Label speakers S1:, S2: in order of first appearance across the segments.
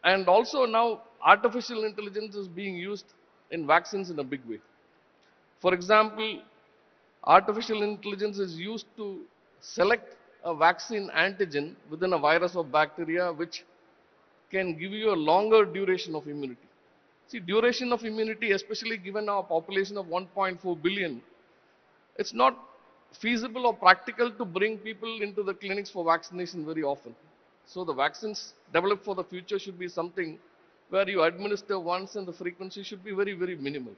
S1: And also now artificial intelligence is being used in vaccines in a big way. For example, artificial intelligence is used to select a vaccine antigen within a virus or bacteria which can give you a longer duration of immunity. See, duration of immunity, especially given our population of 1.4 billion, it's not feasible or practical to bring people into the clinics for vaccination very often. So the vaccines developed for the future should be something where you administer once and the frequency should be very, very minimal.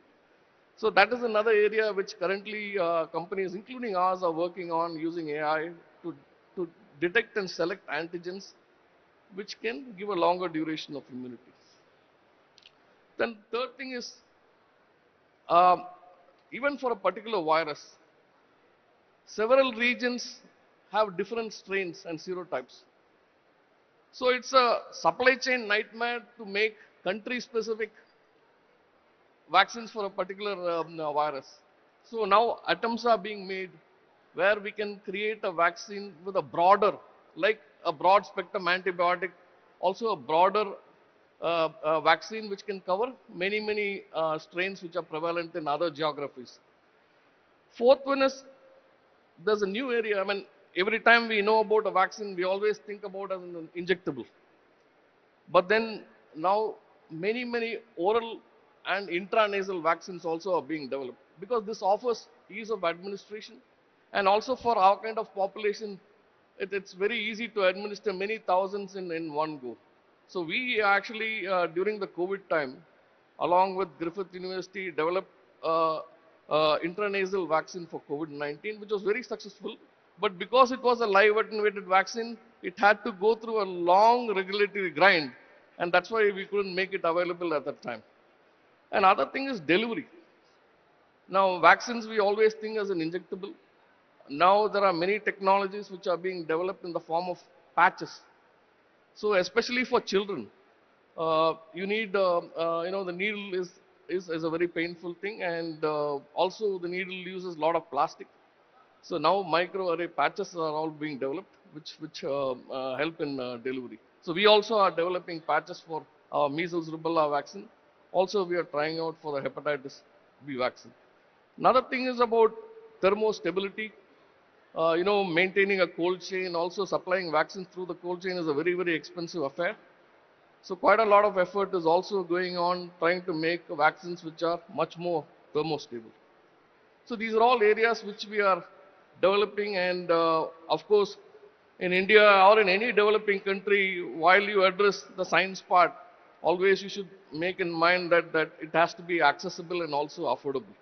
S1: So that is another area which currently companies, including ours, are working on using AI to detect and select antigens which can give a longer duration of immunity. Then third thing is, um, even for a particular virus, several regions have different strains and serotypes. So it's a supply chain nightmare to make country-specific vaccines for a particular virus. So now attempts are being made where we can create a vaccine with a broader, like a broad spectrum antibiotic, also a broader vaccine which can cover many strains which are prevalent in other geographies. Fourth one is, there's a new area. I mean, every time we know about a vaccine, we always think about as an injectable. But then now many oral and intranasal vaccines also are being developed because this offers ease of administration, and also for our kind of population, it's very easy to administer many thousands in one go. So we actually, during the COVID time, along with Griffith University, developed intranasal vaccine for COVID-19, which was very successful. But because it was a live attenuated vaccine, it had to go through a long regulatory grind, and that's why we couldn't make it available at that time. Another thing is delivery. Now, vaccines we always think as an injectable. Now there are many technologies which are being developed in the form of patches. So especially for children, you need, the needle is a very painful thing, and also the needle uses a lot of plastic. So now microarray patches are all being developed, which help in delivery. So we also are developing patches for our measles rubella vaccine. Also, we are trying out for the hepatitis B vaccine. Another thing is about thermostability. Maintaining a cold chain, also supplying vaccines through the cold chain is a very expensive affair. So quite a lot of effort is also going on trying to make vaccines which are much more thermostable. So these are all areas which we are developing, and of course, in India or in any developing country, while you address the science part, always you should make in mind that it has to be accessible and also affordable.